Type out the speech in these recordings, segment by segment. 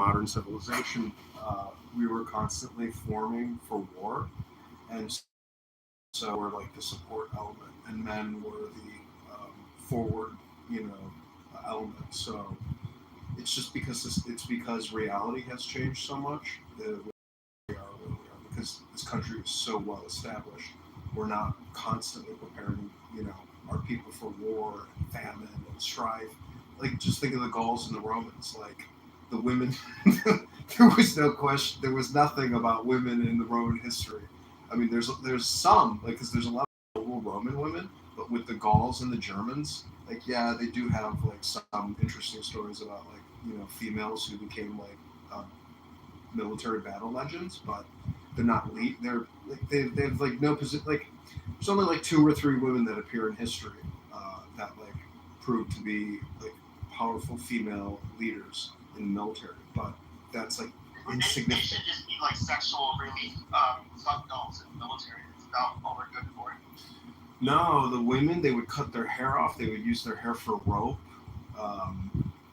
modern civilization, we were constantly forming for war, and so women were like the support element, and men were the forward, you know, element. So it's just it's because reality has changed so much that we are where we are because this country is so well established. We're not constantly preparing, you know, our people for war and famine and strife. Like just think of the Gauls and the Romans. Like the women, there was no question. There was nothing about women in the Roman history. I mean, there's some like because there's a lot of noble Roman women, but with the Gauls and the Germans, like yeah, they do have like some interesting stories about like you know females who became like uh, military battle legends, but they're not lead. They're like they have like no position. Like there's only like two or three women that appear in history that like prove to be like powerful female leaders in the military, but that's like They insignificant. should just be like sexual relief fuck dolls in the military. It's about all we're good for. No, the women they would cut their hair off. They would use their hair for rope.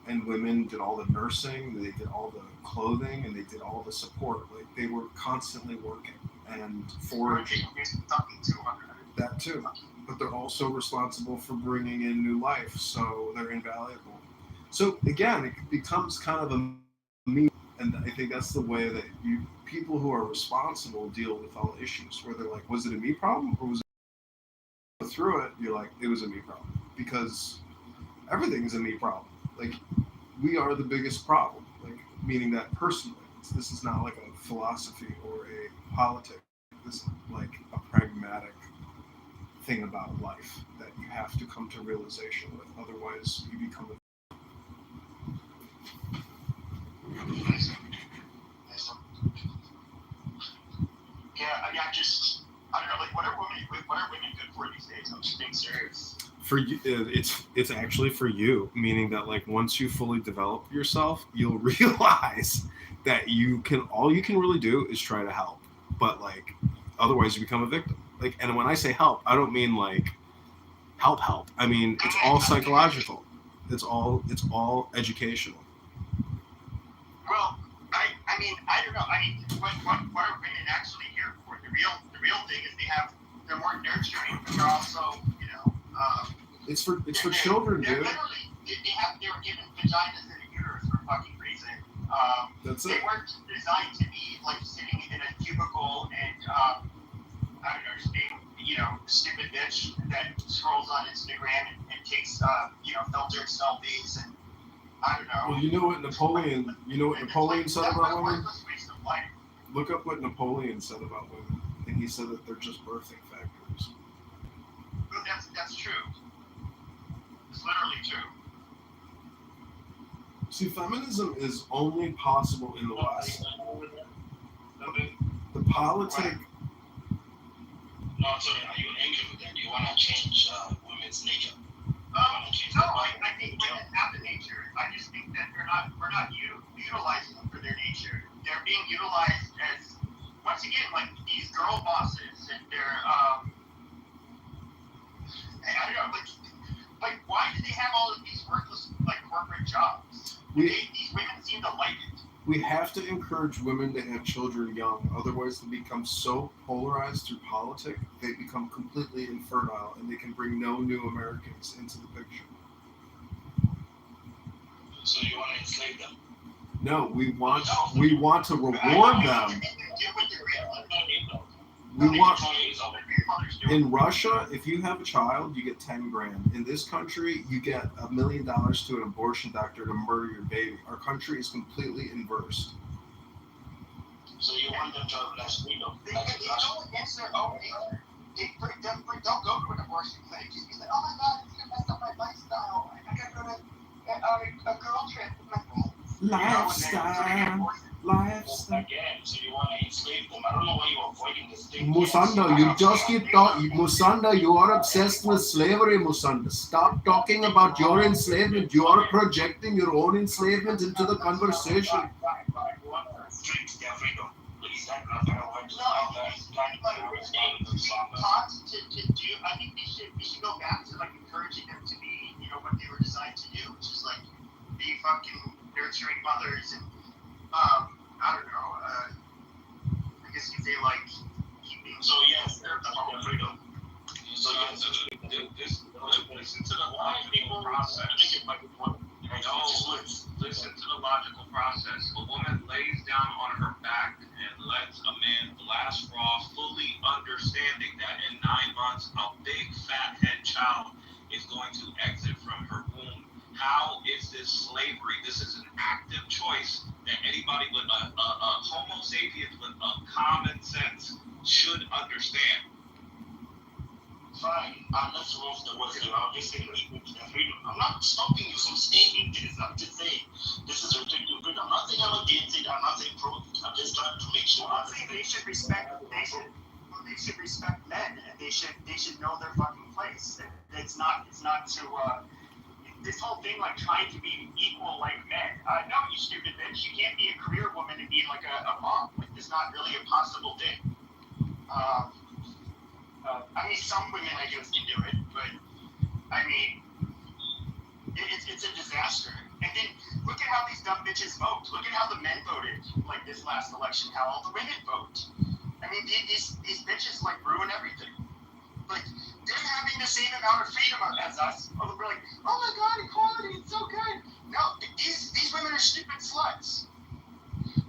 And women did all the nursing. They did all the clothing, and they did all the support. Like they were constantly working and foraging. That too. But they're also responsible for bringing in new life, so they're invaluable. So again, it becomes kind of a meme, and I think that's the way that you people who are responsible deal with all issues, where they're like, was it a me problem or was it through it? You're like, it was a me problem because everything is a me problem. Like we are the biggest problem. Like meaning that personally, this is not like a philosophy or a politic. This is like a pragmatic thing about life that you have to come to realization with. Otherwise, you become a Yeah, I mean, I don't know, like, what are women good for these days? I'm just being serious. for you. It's actually for you, meaning that like once you fully develop yourself, you'll realize that you can all you can really do is try to help, but like otherwise you become a victim. Like, and when I say help, I don't mean like help. I mean it's all psychological. It's all educational. Well, I mean, I don't know. I mean, what are women actually here for? The real thing is they're more nurturing, but they're also, you know, It's for children, they're dude. literally they were given vaginas and a uterus for fucking reason. That's They it. weren't designed to be like sitting in a cubicle and I don't know, just being, you know, a stupid bitch that scrolls on Instagram and takes filtered selfies and I don't know. Well, you know what Napoleon said That's about women? worthless waste of life. Look up what Napoleon said about women, and he said that they're just birthing factories. That's true. It's literally true. See, feminism is only possible in the West. The politic. No, sorry, are you angry with that? Do you want to change women's nature? No, I think women have the nature. I just think that we're not utilizing them for their nature. They're being utilized as once again like these girl bosses and they're I don't know like why do they have all of these worthless like corporate jobs? These women seem to like it. We have to encourage women to have children young, otherwise they become so polarized through politics, they become completely infertile, and they can bring no new Americans into the picture. So you want to enslave them? No, we want to reward them. We want in Russia, if you have a child, you get 10 grand. In this country, you get $1 million to an abortion doctor to murder your baby. Our country is completely inversed. So you want them to have less freedom? They go against their own nature. Don't go to an abortion clinic. Just be like, oh my god, it's gonna mess up my lifestyle. I gotta go to a girl trip with my friends. Lifestyle. Again, so you want to enslave them. I don't know why you're avoiding this thing. Musanda, you just keep talking. Musanda, you are obsessed with slavery, Musanda. Stop talking about your enslavement. You are projecting your own enslavement into the conversation. Restrict their freedom. Please, I'm not going to want to stop that. Taught to do. I think we should go back to like encouraging them to be, you know, what they were designed to do, which is like be fucking nurturing mothers and process. A woman lays down on her back and lets a man blast raw, fully understanding that in 9 months a big fat head child is going to exit from her womb. How is this slavery? This is an active choice that anybody with a Homo sapiens with a common sense should understand. Fine, let's move the words around. Just saying equal freedom. I'm not stopping you from saying this. I'm just saying this is restricting freedom. I'm not saying I'm against it. I'm not saying pro it. I'm just trying to make sure. I'm saying they should respect. They should respect men, and they should know their fucking place. It's not to this whole thing like trying to be equal like men. No, you stupid bitch. You can't be a career woman and be like a mom. Like, it's not really a possible thing. I mean, some women, I guess, can do it, but I mean, it's a disaster. And then look at how these dumb bitches vote. Look at how the men voted, like this last election. How all the women vote. I mean, these bitches like ruin everything. Like, they're having the same amount of freedom as us. We're like, oh my god, equality, it's so good. No, these women are stupid sluts.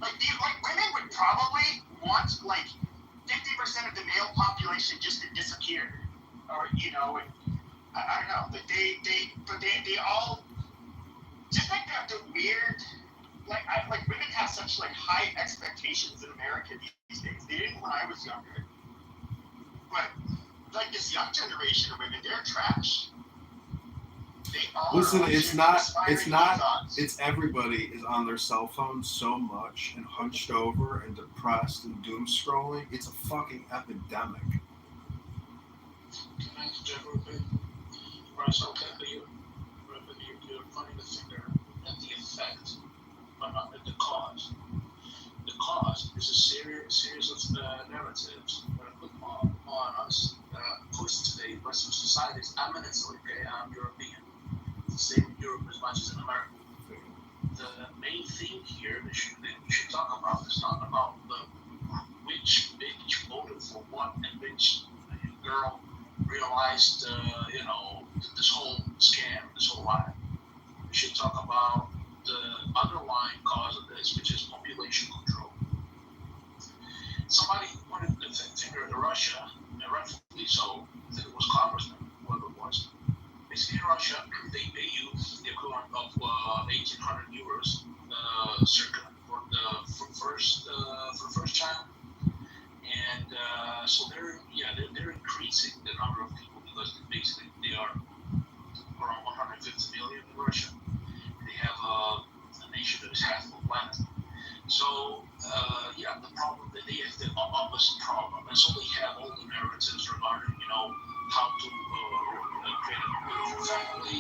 Like women would probably want like 50% of the male population just to disappear, or and, I don't know. But they all just like that. The weird, like women have such like high expectations in America these days. They didn't when I was younger, but like this young generation of women, they're trash. They all Listen, thoughts. it's everybody is on their cell phone so much and hunched over and depressed and doom scrolling. It's a fucking epidemic. Can I interject real quick? Bryce, I'll tell you, you're pointing the finger at the effect, but not at the cause. The cause is a series of narratives that are put on us, that are pushed today. Western society is eminently gay. I'm European. It's the same in Europe as much as in America. The main thing here that we should talk about is not about which bitch voted for what and which girl realized, this whole scam, this whole lie. We should talk about the underlying cause of this, which is population control. Somebody pointed the finger at Russia, and rightfully so. I think it was Congressman, whoever it was. Basically, in Russia, they pay you the equivalent of 1,800 euros circa for the first child, and so they're increasing the number of people because basically they are around 150 million in Russia. They have a nation that is half of the planet. So the problem that they have the opposite problem, and so they have all the narratives regarding how to create a beautiful family,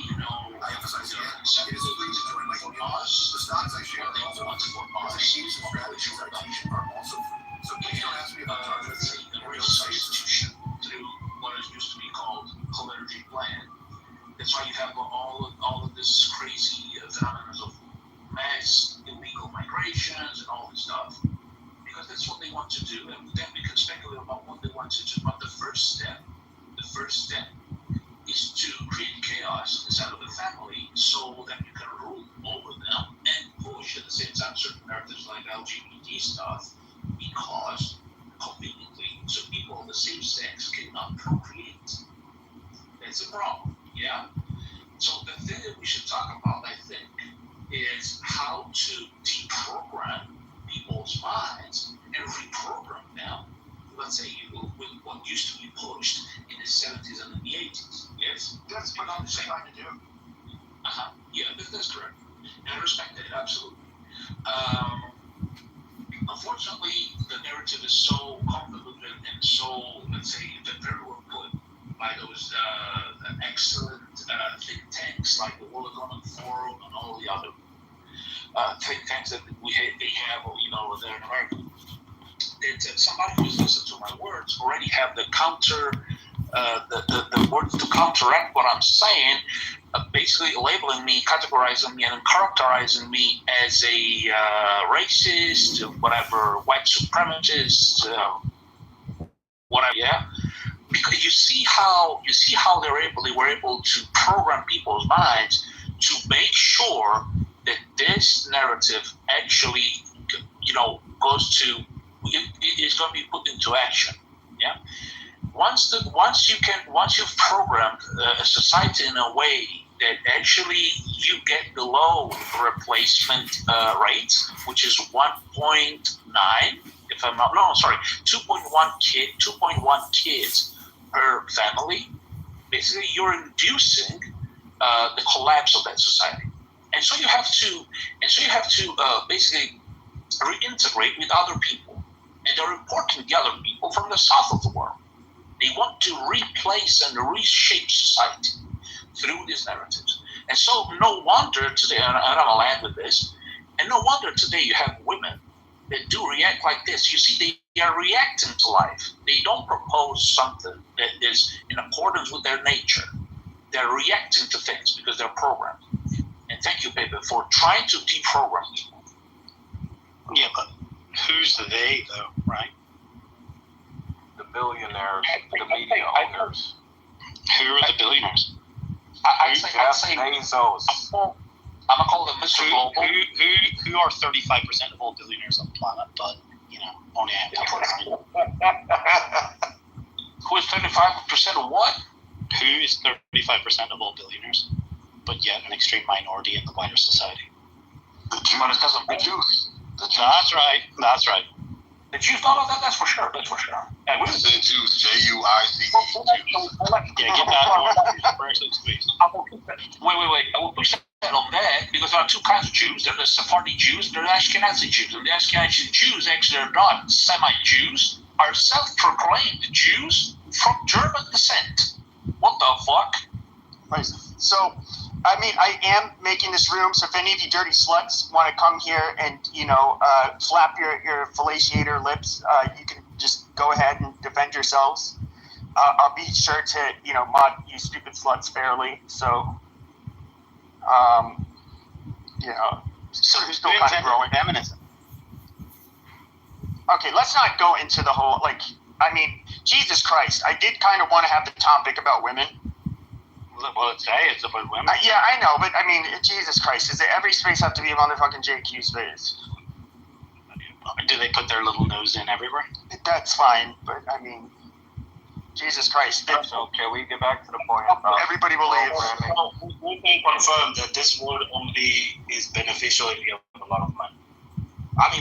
I emphasize here, it is illegal to join my community. The stocks I share are also free. The strategies I teach are also free. So please don't ask me about targets and real substitution through what used to be called Colergy Plan. That's why you have all of this crazy phenomenon of mass illegal migrations and all this stuff. Because that's what they want to do, and then we can speculate about what they want to do. But the first step is to create chaos inside of the family so that you can rule over them and push at the same time certain narratives like LGBT stuff, because conveniently, so people of the same sex cannot procreate. That's a problem, yeah? So the thing that we should talk about, I think, is how to deprogram people's minds and reprogram them, let's say, with what used to be pushed in the 70s and in the 80s. Yes? That's what I'm trying to do. Yeah, that's correct. And I respect that, absolutely. Unfortunately, the narrative is so convoluted and so, let's say, very well put by those excellent think tanks like the World Economic Forum and all the other think tanks that they have, there in America. That somebody who's listened to my words already have the counter, the words to counteract what I'm saying, basically labeling me, categorizing me, and characterizing me as a racist, whatever, white supremacist, whatever. Yeah, because you see how they were able to program people's minds to make sure that this narrative actually, goes to, is going to be put into action. Yeah. Once you've programmed a society in a way that actually you get below replacement rates, which is 1.9, if I'm not, no, sorry, 2.1 kids per family. Basically, you're inducing the collapse of that society, and so you have to basically reintegrate with other people, and they're importing the other people from the south of the world. They want to replace and reshape society through these narratives. And so no wonder today, and I'm land with this, and no wonder today you have women that do react like this. You see, they are reacting to life. They don't propose something that is in accordance with their nature. They're reacting to things because they're programmed. And thank you, Pepe, for trying to deprogram people. Yeah, but who's the they, though, right? The billionaires, the media owners. Who are the billionaires? I'd say Bezos. I'm gonna call them Mr. Global. Who are 35% of all billionaires on the planet, but only a couple of million? Who is 35% of what? Who is 35% of all billionaires, but yet an extreme minority in the wider society? The Jews. That's right. The Jews, no, that's for sure. That's for sure. The Jews, J-U-I-C-E. Yeah, get that one. Wait. I will push that on that because there are two kinds of Jews. There are the Sephardi Jews, there are the Ashkenazi Jews. And the Ashkenazi Jews actually are not Semite-Jews, are self-proclaimed Jews from German descent. What the fuck? Right. So, I am making this room, so if any of you dirty sluts want to come here and, flap your fellatiator lips, you can just go ahead and defend yourselves. I'll be sure to, mod you stupid sluts fairly, so, So who's still kind of growing. Feminism. Okay, let's not go into the whole, Jesus Christ, I did kind of want to have the topic about women. Well, today it's about women. Yeah, I know, but Jesus Christ, does every space have to be a motherfucking JQ space? Do they put their little nose in everywhere? That's fine, but Jesus Christ. So can we get back to the point about Everybody will leave. Well, we can confirm that this word only is beneficial if you have a lot of money.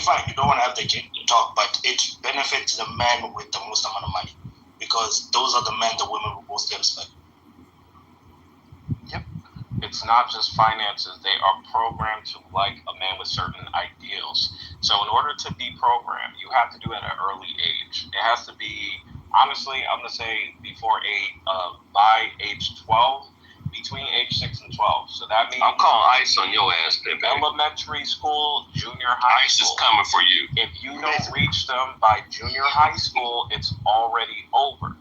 Fine, you don't want to have the talk, but it benefits the men with the most amount of money because those are the men the women will mostly respect. it's not just finances. They are programmed to like a man with certain ideals. So in order to be programmed, you have to do it at an early age. It has to be, honestly, I'm going to say by age 12, between age 6 and 12. So that means... I'll call ICE on your ass, then, baby. Elementary school, junior high ICE school. is coming for you. If you don't reach them by junior high school, it's already over.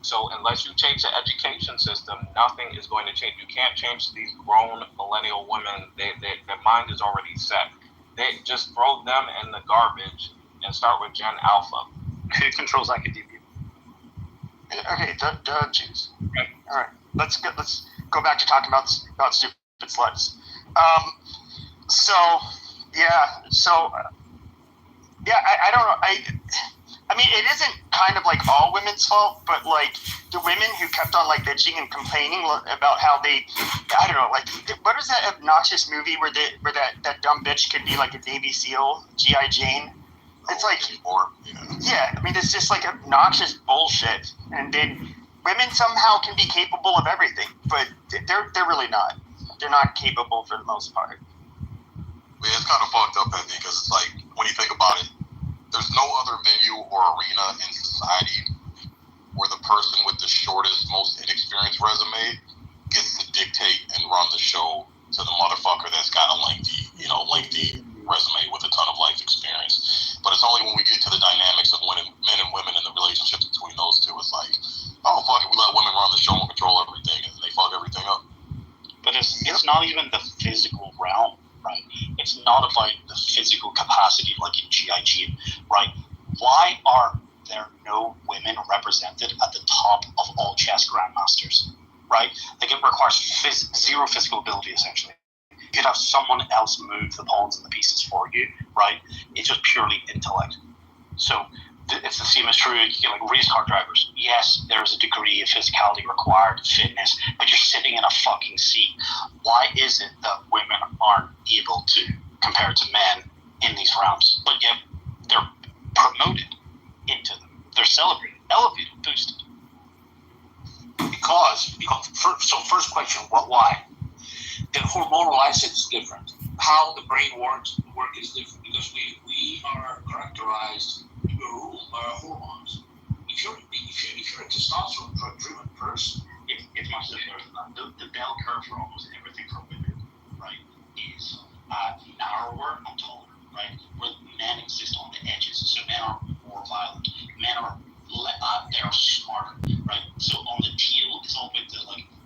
So unless you change the education system, nothing is going to change. You can't change these grown millennial women. Their mind is already set. They just throw them in the garbage and start with Gen Alpha. Who controls academia? Okay, Jews. All right, let's go back to talking about stupid sluts. I don't know. I mean, it isn't kind of like all women's fault, but like the women who kept on like bitching and complaining about how they, I don't know, like what is that obnoxious movie where that dumb bitch could be like a Navy SEAL, G.I. Jane? It's like, yeah, I mean, it's just like obnoxious bullshit. And then women somehow can be capable of everything, but they're really not. They're not capable for the most part. Yeah, it's kind of fucked up, I think, because it's like, when you think about it, there's no other venue or arena in society where the person with the shortest, most inexperienced resume gets to dictate and run the show to the motherfucker that's got a lengthy resume with a ton of life experience. But it's only when we get to the dynamics of men and women and the relationship between those two, it's like, oh, fuck it, we let women run the show and control everything, and they fuck everything up. But it's not even the physical realm, right? It's not about the physical capacity like in GIG, right? Why are there no women represented at the top of all chess grandmasters, right? Like it requires zero physical ability, essentially. could have someone else move the pawns and the pieces for you, right? It's just purely intellect. So it's the same as true, like race car drivers. Yes, there's a degree of physicality required, fitness, but you're sitting in a fucking seat. Why is it that women aren't able to compare to men in these realms? But yet they're promoted into them. They're celebrated, elevated, boosted. Because first question, why? The hormonal license is different. How the brain works is different because we are characterized, we were ruled by our hormones. If you're a testosterone driven person, It's much simpler than that. The bell curve for almost everything for women, right, is narrower and taller, right? Where men exist on the edges, so men are more violent. Men are they are smarter, right? So on the teal, it's all about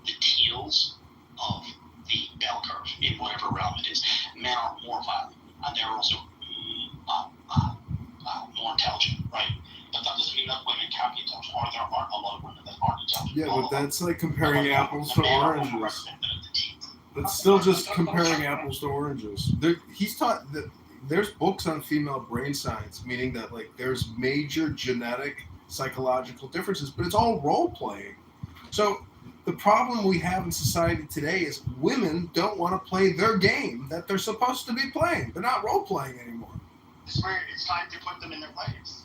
the teals of the bell curve in whatever realm it is. Men are more violent, and they're also more intelligent, right? But that doesn't mean that women can't be intelligent, or there aren't a lot of women that aren't intelligent. Yeah, but that's like comparing apples to oranges. That's still just comparing apples to oranges. He's taught that there's books on female brain science, meaning that like there's major genetic, psychological differences, but it's all role playing. So the problem we have in society today is women don't want to play their game that they're supposed to be playing. They're not role playing anymore. It's where it's time to put them in their place.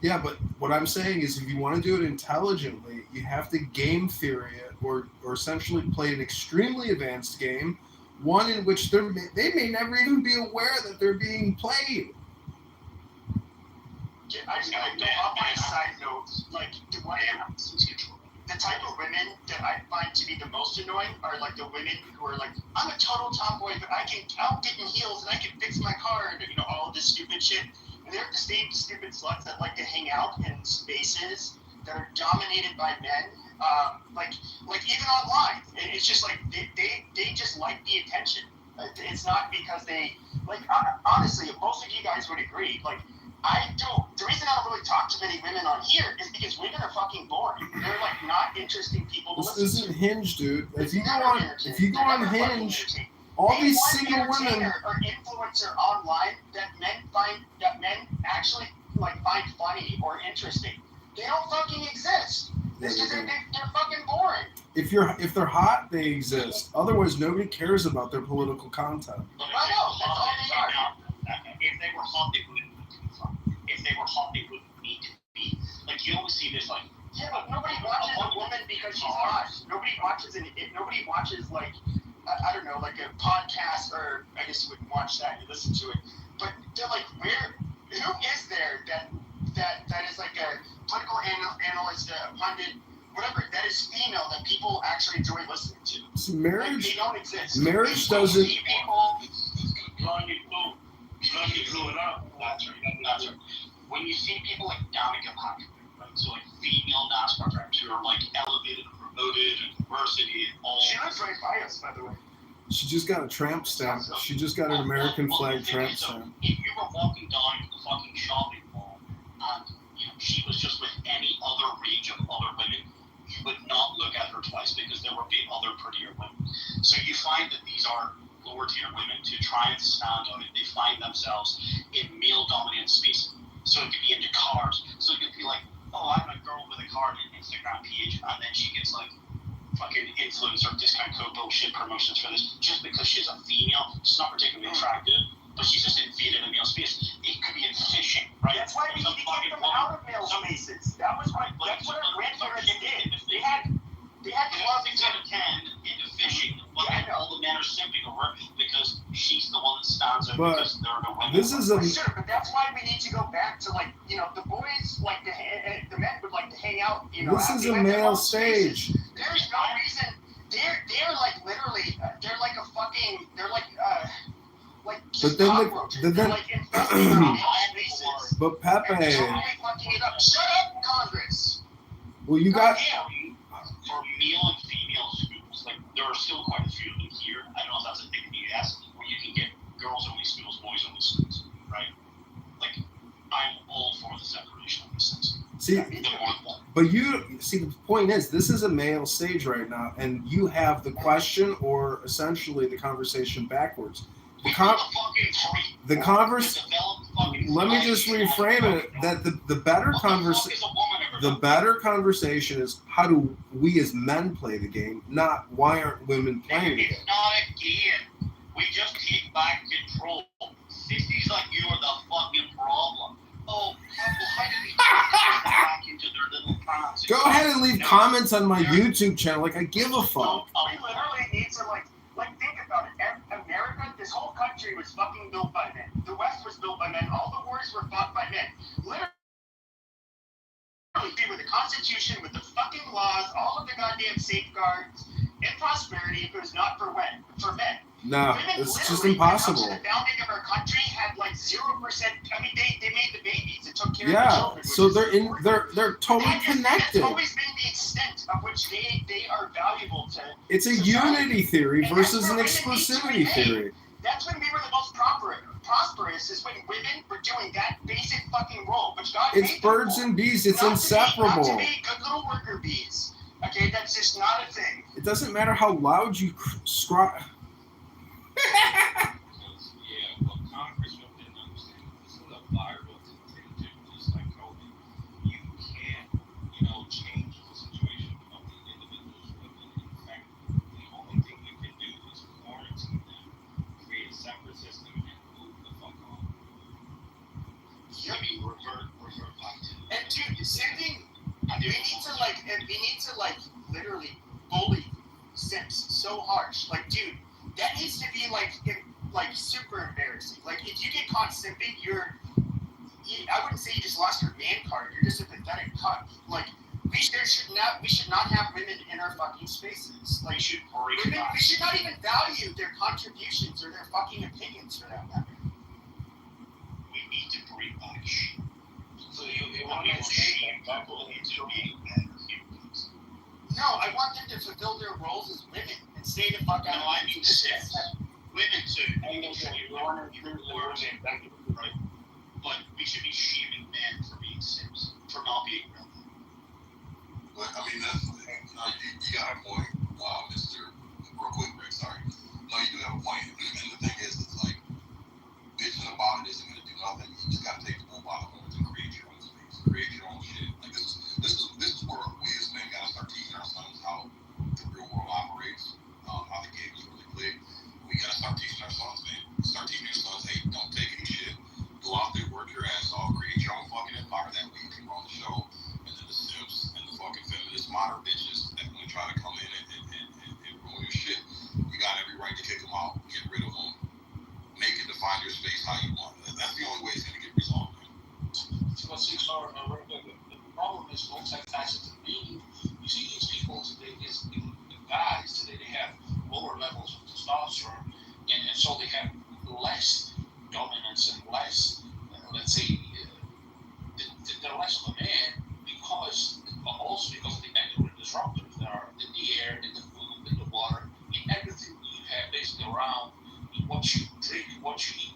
Yeah, but what I'm saying is if you want to do it intelligently, you have to game theory it or essentially play an extremely advanced game, one in which they may never even be aware that they're being played. Yeah, I just got on a side note, like the type of women that I find to be the most annoying are like the women who are like, I'm a total tomboy, but I'll get in heels and I can fix my car and all of this stupid shit. And they're the same stupid sluts that like to hang out in spaces that are dominated by men, like even online. It's just like they just like the attention. It's not because they like honestly, most of you guys would agree. Like the reason I don't really talk to many women on here is because women are fucking boring. They're like not interesting people to listen to. This isn't Hinge, dude. If you go on Hinge, all these single women or influencer online that men actually like find funny or interesting. They don't fucking exist. Because they're fucking boring. If they're hot, they exist. Otherwise, nobody cares about their political content. I know. That's all they are. If they were hot, they wouldn't need to be fun. If they were hot, they wouldn't need to be. Like, you always see this, like... Yeah, but nobody watches a woman because she's hot. Nobody watches, like, I don't know, like a podcast, or I guess you wouldn't watch that, you listen to it. But they're like, who is there that is like a political analyst, a pundit, whatever, that is female that people actually enjoy listening to? So marriage, like, they don't exist. Marriage doesn't... That's right. When you see people like Danica Patrick, right? So like female NASCAR drivers who are like elevated and promoted and diversity and all. She lives right by us, by the way. She just got a tramp stamp. She just got an American flag tramp stamp. If you were walking down the fucking shopping mall and she was just with any other range of other women, you would not look at her twice because there would be other prettier women. So you find that these are lower tier women to try and stand out. They find themselves in male dominant space. So it could be into cars. So it could be like, oh, I'm a girl with a car and an Instagram page, and then she gets like fucking influencer discount code bullshit promotions for this just because she's a female. She's not particularly attractive, but she's just invaded a male space. It could be in fishing, right? That's why we need to get them out of male spaces. That's what our grandparents did. They had clubs to attend into fishing. All the men are simping over because she's the one that stands out because there are no women. This is sure, but that's why we need to go back to like the boys like the men would like to hang out. This is a male stage. There's no reason. They're like literally. They're like a fucking. They're like But then they're like infesting our spaces. But Pepe. Totally fucking it up. Shut up, Congress. Well, you got. For male and female schools, like there are still quite a few of them here. I don't know if that's a thing in the US where you can get girls only schools, boys only schools, right? Like I'm all for the separation of these things. See, But you see, the point is, this is a male stage right now, and you have the question or essentially the conversation backwards. The converse. Let me just reframe it. That the better conversation is how do we as men play the game, not why aren't women playing the game. It's not a game. We just take back control. Sissies like you are the fucking problem. Oh, how did we get back into their little pants? Go ahead and leave comments on my YouTube channel. Like I give a fuck. We literally need to like think about it. America, this whole country was fucking built by men. The West was built by men. All the wars were fought by men. Literally, with the Constitution, with the fucking laws, all of the goddamn safeguards and prosperity, if it was not for men. No, women it's just impossible. The founding of our country had like 0%. I mean, they made the babies and took care of the children. So they're totally connected. That's always been the extent of which they are valuable to. It's a society. unity theory versus an exclusivity theory. That's when we were the most prosperous. Is when women were doing that basic fucking role, which God It's made birds them and bees. It's not inseparable. To be good little worker bees. Okay, that's just not a thing. It doesn't matter how loud you scrap. Because, what Congressman didn't understand, this is a viral contagion, just like COVID. You can't, change the situation of the individuals within the infected. The only thing you can do is quarantine them, create a separate system, and move the fuck on. I mean, revert back to. And dude, same thing. We need to literally bully simps so harsh. Like, dude, that needs to be like super embarrassing. Like, if you get caught simping, I wouldn't say you just lost your man card. You're just a pathetic cunt. Like, we should not have women in our fucking spaces. Like, we should not even value their contributions or their fucking opinions for that matter. We need to bring back shit. So you want to shame people into being men or humans? No, I want them to fulfill their roles as women and stay the fuck out of I mean, cis. Women too. Right. But we should be shaming men for being cis, for not being real. But I mean, that's you got a point, Mr. Real quick, Rick. Sorry. No, you do have a point. And the thing is, it's like bitching about it isn't going to do nothing. You just got to take the bull by the horns and create your own space, create your own shit. Like this is where we as men got to start teaching our sons how the real world operates, how the game is really played. We got to start teaching our sons, man. Start teaching your sons, hey, don't take any shit. Go out there, work your ass off, create your own fucking empire. That way you can run the show. And then the simps and the fucking feminist modern bitches that want to try to come in and ruin your shit, you got every right to kick them out, get rid of them, make it define your space how you want. That's the only way it's going to get resolved. The problem is multifaceted. You see these people today, the guys today, they have lower levels of testosterone, and so they have less dominance and less, let's say, they're less of a man because of the endocrine disruptors that are in the air, in the food, in the water, in everything you have basically around, in what you drink, what you eat,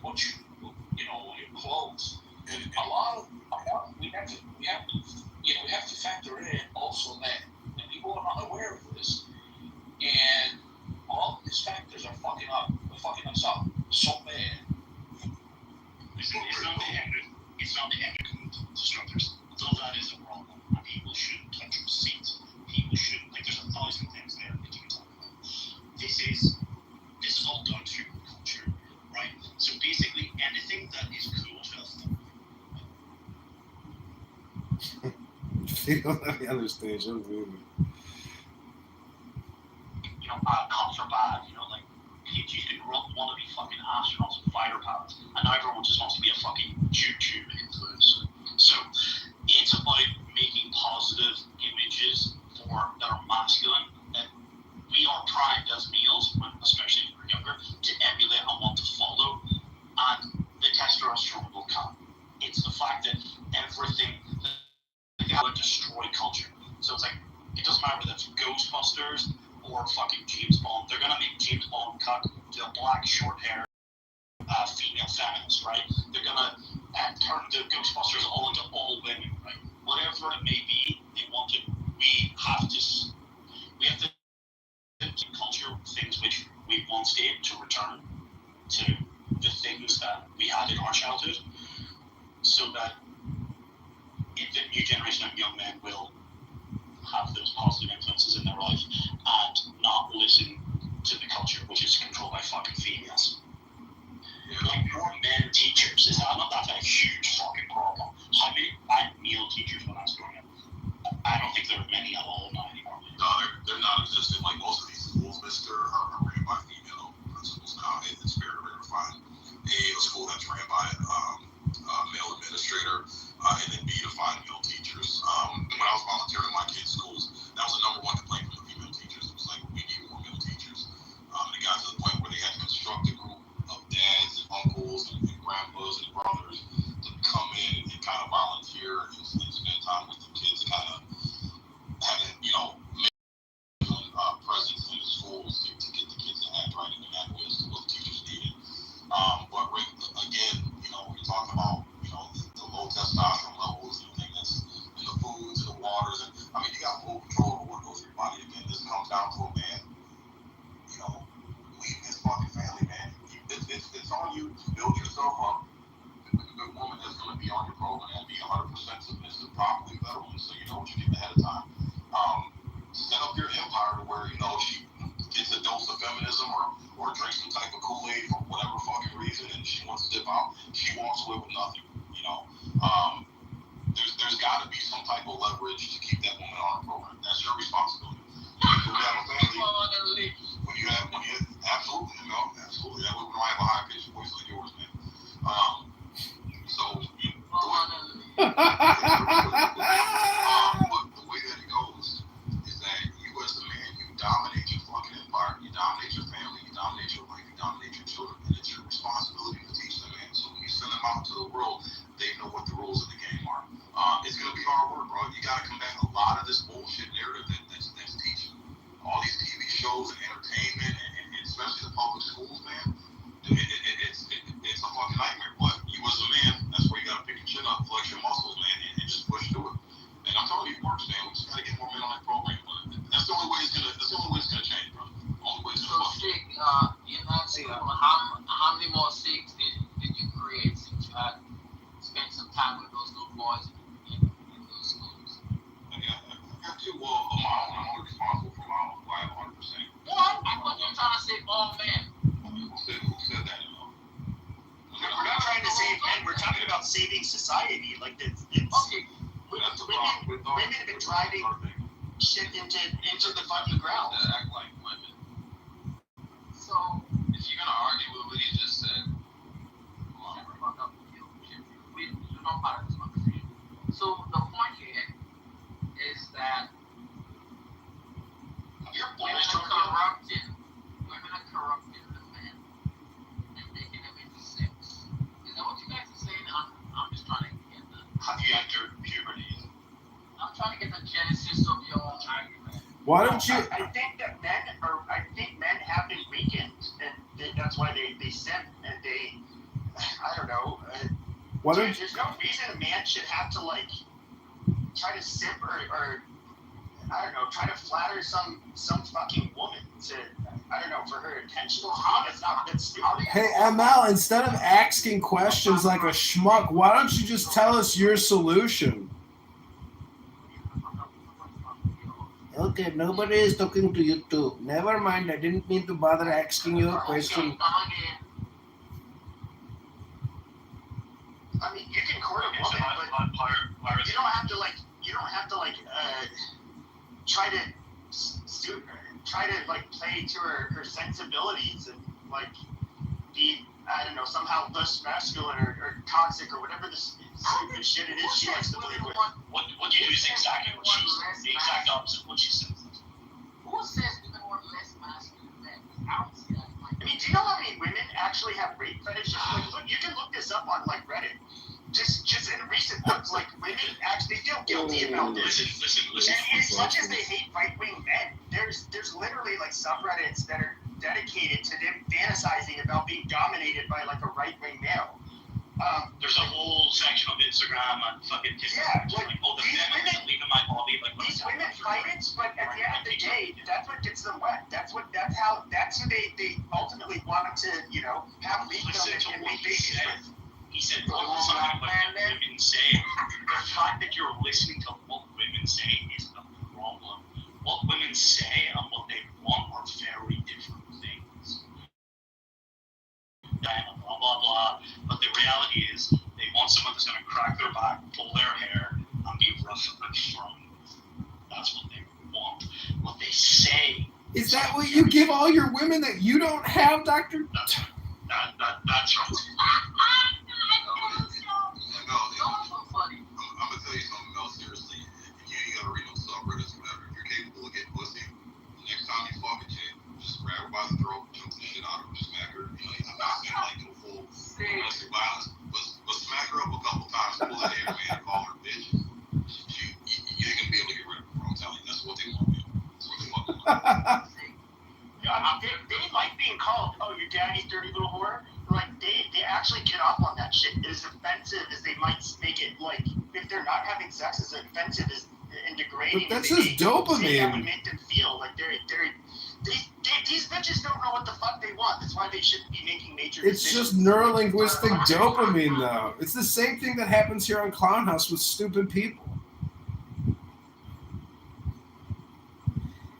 your clothes. We have to factor in also that, and people are not aware of this, and all of these factors are fucking us up so bad. It's not the endocrine disruptors. Though that is a problem. People shouldn't touch receipts. People shouldn't, there's 1,000 things there that you can talk about. This is all done through culture, right? So basically, anything that is cool to us. You don't let me understand your movie. Cops are bad, like kids used to grow up want to be fucking astronauts and fighter pilots, and now everyone just wants to be a fucking YouTube influencer. So it's about making positive images that are masculine, that we are primed as males, especially when we're younger, to emulate and want to follow, and the testosterone will come. It's the fact that everything that would destroy culture. So it's like, it doesn't matter whether it's Ghostbusters or fucking James Bond. They're gonna make James Bond cut to a black short hair female feminist, right? They're gonna turn the Ghostbusters all into all women, right? Whatever it may be, they want to new generation of young men will have those positive influences in their life and not listen to the culture, which is controlled by fucking females. Like, more men teachers is not that's a huge fucking problem. How many male teachers when I was growing up? I don't think there are many at all now anymore. No, they're not existent. Like most of these schools, Mister, are ran by female principals now. It's very rare to find a school that's ran by a male administrator, and then B, to find male teachers. When I was volunteering in my kids' schools, that was the number one complaint from the female teachers. It was like, we need more male teachers. It got to the point where they had to construct a group of dads and uncles and grandpas and brothers to come in and kind of volunteer and spend time with the kids, kind of having, presence in the schools to get the kids to act right, and that was what the teachers needed. But again, when you're talking about, the low testosterone levels and everything that's in the foods and the waters, and you got full control over what goes through your body. Again, this comes down to a man, leading his fucking family, man. It's on you to build yourself up with a good woman that's going to be on your program and be 100% submissive, properly veteran, so you know what you're getting ahead of time. Set up your empire to where, she gets a dose of feminism or drinks some type of Kool-Aid for whatever fucking reason, and she wants to dip out, she walks away with nothing, There's got to be some type of leverage to keep that woman on her program. That's your responsibility. When you have a family, absolutely, absolutely. That way we don't have a high-pitched voice like yours, man. But the way that it goes is that you as a man, you dominate your fucking empire, you dominate your family, you dominate your life, you dominate your children, and it's your responsibility to teach them, man. So when you send them out to the world, they know what the rules of the game are. It's gonna be hard work, bro. You gotta combat a lot of this bullshit narrative that's teaching. All these TV shows and entertainment, and especially the public schools, man. It's a fucking nightmare. But you as a man, that's where you gotta pick your chin up, flex your muscles, man, and just push through it. And I'm telling you, it works, man. We just gotta get more men on that program. But that's the only way it's gonna change, bro. The only way it's gonna in high school, how many more SIGs did you create since you had spent some time with those little boys in those schools? I got two. Well, of my own, I'm only responsible for my own, 100%. No, I thought you were trying to say all men. Who said that? We're not trying to save men. We're talking about saving society. Like it's Okay. That's the problem. Women have been driving shit into the fucking ground. That act like women. So, If you're gonna argue with what he just said, you're not part of this conversation. So the point here is that women are corrupting the men and making them into sex. Is that what you guys are saying? I'm just trying to get Have you entered puberty? I'm trying to get the genesis of your argument. Why don't you? I think men have been weakened, and that's why they simp, and I don't know. Why don't you? There's no reason a man should have to try to simp or I don't know, try to flatter some fucking woman to, I don't know, for her attention. It's not good stupid. Hey ML, instead of asking questions like a schmuck, why don't you just tell us your solution? Okay, nobody is talking to you too. Never mind, I didn't mean to bother asking you a question. I mean, you can court a woman, but you don't have to try to play to her sensibilities and be, I don't know, somehow less masculine or toxic or whatever this stupid shit it is she likes to play with. What you do is exactly what she said. The exact opposite of what she said. Who says women want less masculine men? I don't see that. I mean, do you know how many women actually have rape fetishes? Look, you can look this up on Reddit. Just in recent months, women actually feel guilty about this. Listen. And as much as they hate right-wing men, there's literally subreddits that are dedicated to them fantasizing about being dominated by a right-wing male. There's a whole section of Instagram and fucking TikTok. Yeah, the feminists leaving my body. These women fight it, but at the end of the day, that's what gets them wet. That's who they ultimately want to, have lead them and make babies with. He said, something like women say. fact that you're listening to what women say is a problem. What women say and what they want are very different things. And blah blah blah. But the reality is, they want someone that's going to crack their back, pull their hair, and be rough and firm. That's what they want. What they say. Is that what you give all your women that you don't have, Doctor? That's right. That's right. I'm gonna tell you something else seriously. And you ain't gotta read no subreddits or whatever. If you're capable of getting pussy, the next time you fuck a chick, just grab her by the throat, choke the shit out of her, smack her. You know, I'm not saying like no full domestic violence, but smack her up a couple times, pull that hair, man, call her bitch. You ain't gonna be able to get rid of her, bro. I'm telling you, that's what they want, man. That's what they fucking want. They like being called, oh, your daddy's dirty little whore. Like, they actually get off on that shit. As offensive as they might make it, like, if they're not having sex, as offensive as and degrading. But that's as just dopamine. That would make them feel like these bitches don't know what the fuck they want. That's why they shouldn't be making major It's decisions. just neurolinguistic dopamine, though. It's the same thing that happens here on Clown House with stupid people.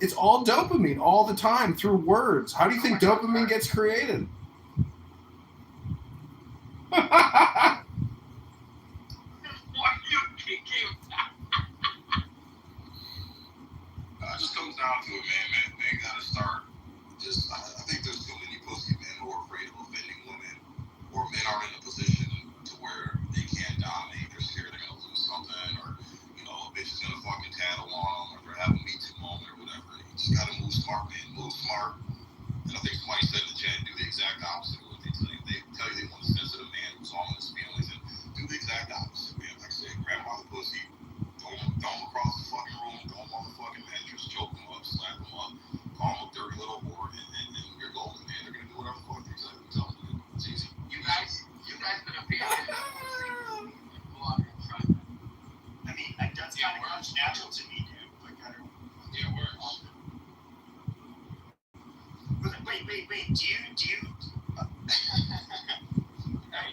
It's all dopamine all the time through words. How do you think dopamine gets created? Why are you kicking? It just comes down to it, man. Men gotta start. I think there's too many pussy men who are afraid of offending women, or men are in a position to where they can't dominate. They're scared they're gonna lose something, or a bitch is gonna fucking tattle on them, or they're having a Me Too moment, or whatever. You just gotta move smart, man. Move smart. And I think somebody said in the chat, do the exact opposite of what they tell you. They tell you they want a sensitive man who's all in his feelings, and do the exact opposite, man. Like I said, grab by the pussy, throw him across the fucking room, throw him on the fucking mattress, choke him up, slap him up, call him a dirty little whore, and you're golden, man. They're gonna do whatever the fuck they tell them to do. It's easy. You guys gonna be able to go out and try. I mean, that's kind of comes natural to me, dude. Like, I don't. Yeah, it works. Wait.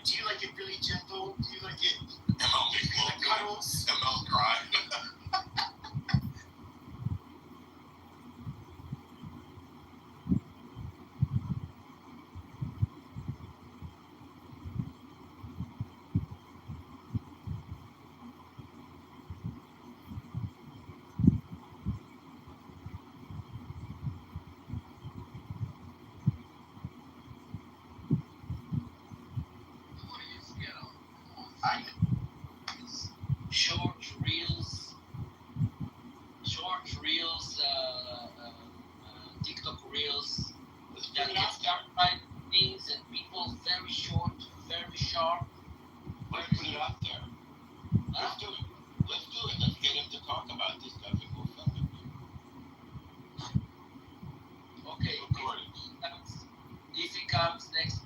Do you like it really gentle? Do you like it? ML cuddles? ML's crying. Short reels, TikTok reels that get started by things and people very short, very sharp. Let's put it out there. Let's do it. Let's get him to talk about this stuff and we'll film it. Okay. Recordings. If he comes next.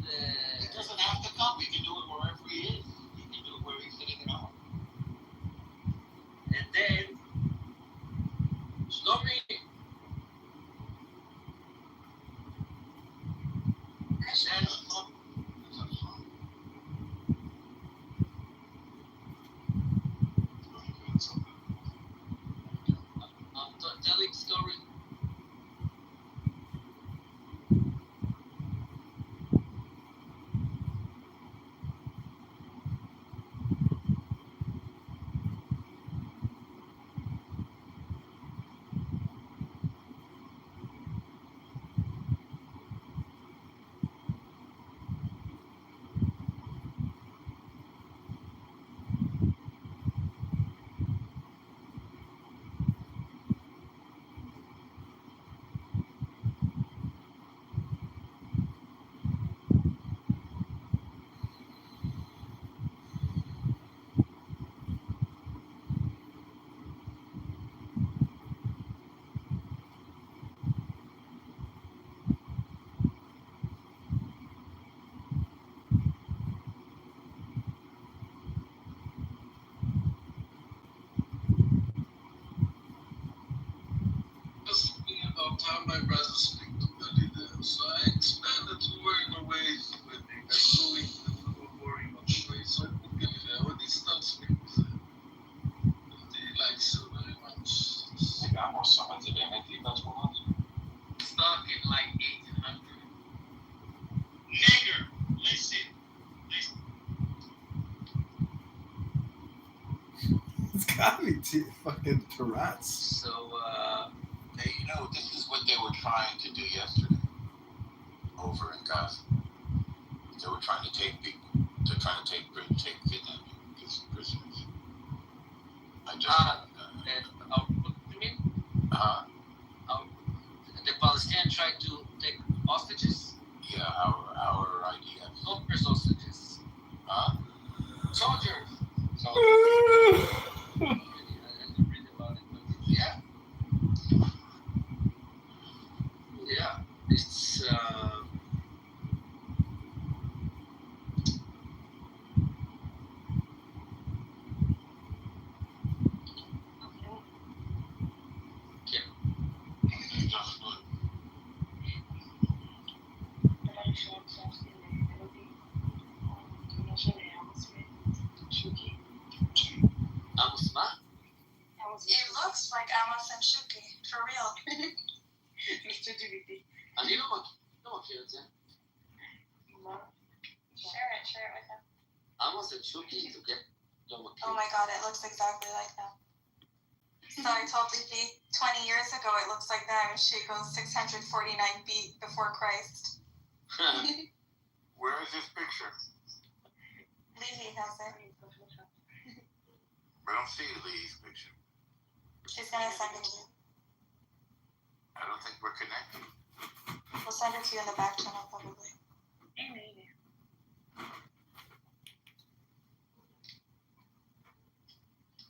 He doesn't have to come. We can do it wherever he is. He can do it where he's sitting at home. And then, Stormy. And then, I'm telling story. About time my brother speak to them, so I expanded to wearing away with him. That's going to worry about the way. So when he starts speaking to him, got me fucking Tourette's. So, Hey, this is what they were trying to do yesterday over in Gaza. They were trying to take people. They're trying to take kidnapping prisoners. I just you mean? uh The Palestinians tried to take hostages? yeah, our idea. Not first hostages. Soldiers. So I didn't read about it, but yeah. yeah, it's Amos ma? It looks like Amos and Shuki, for real. אני לא מכיר את זה. Share it with him. עמוס and שוקי together. לא מכיר. Oh my god, it looks exactly like that. So I told Leafy 20 years ago it looks like that, and she goes 649 feet before Christ. Where is this picture? Leafy has it. I don't see Lee's picture. She's gonna send it to you. I don't think we're connected. We'll send it to you in the back channel probably.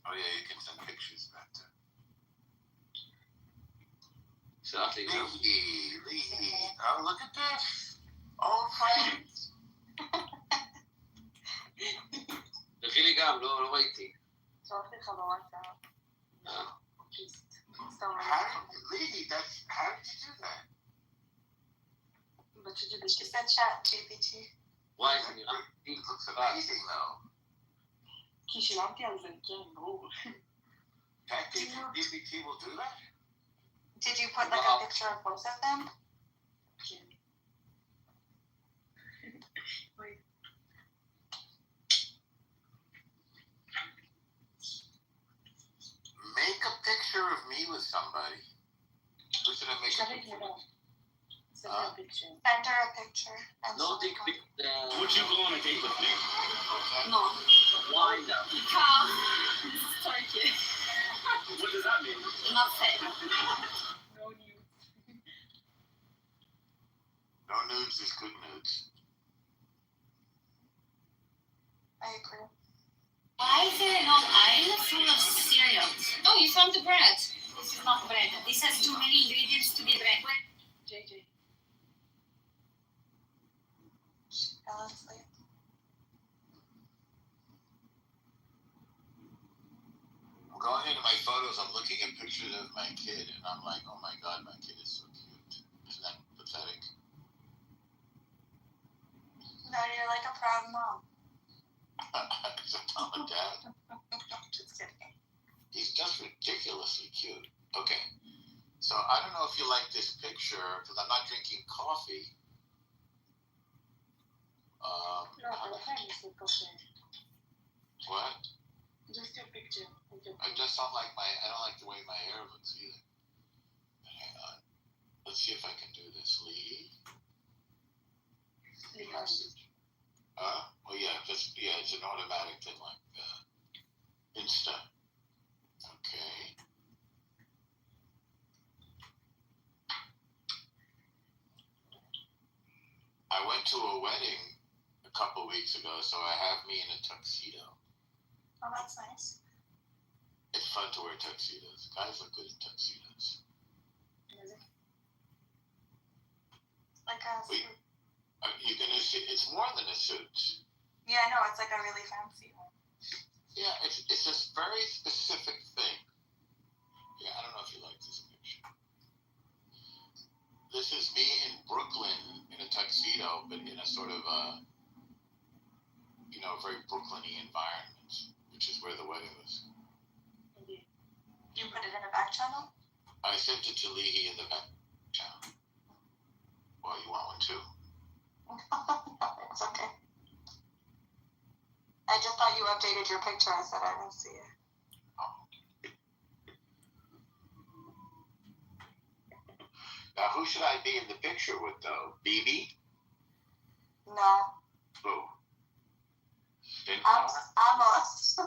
Oh yeah, you can send pictures back to שלחתי גם. Lee. Oh, look at this. Old friends. תביא לי גם, לא ראיתי. שלחתי לך בוואטסאפ. How did you do that? But she said chat GPT. וואי, זה נראה. It looks amazing though. כי שילמתי על זה, כן, ברור. ChatGPT will do that? Did you put like a picture of both of them? Make a picture of me with somebody. Who should I make a picture with? Send her a picture. And No she'll dick go. pic. Would you go on a date with me? No. Why now? Carl, this is Turkey. What does that mean? Not safe. No news. No nudes is good nudes. I agree. Why is there an aisle full of cereals? Oh, you found the bread. This is not bread. This has too many ingredients to be bread. JJ. Ellen's late. Going into my photos, I'm looking at pictures of my kid, and I'm like, oh my god, my kid is so cute. Isn't that pathetic? Now you're like a proud mom. Is it Tom and Dad? Just kidding. He's just ridiculously cute. Okay, so I don't know if you like this picture, because I'm not drinking coffee. What? Just your picture. I just don't like I don't like the way my hair looks either. Hang on. Let's see if I can do this. Lee. Message. Oh yeah, it's an automatic thing like Insta. Okay. I went to a wedding a couple weeks ago, so I have me in a tuxedo. Oh, that's nice. It's fun to wear tuxedos. Guys look good in tuxedos. Like a suit. You're gonna see, it's more than a suit. Yeah, I know, it's like a really fancy one. Yeah, it's a very specific thing. Yeah, I don't know if you like this picture. This is me in Brooklyn in a tuxedo, but in a sort of very Brooklyn-y environment, which is where the wedding was. You put it in a back channel? I sent it to Leahy in the back channel. Well, you want one too? It's okay. I just thought you updated your picture. I said I didn't see it. Oh. Now, who should I be in the picture with, though? BB? No. Who? Amos. Amos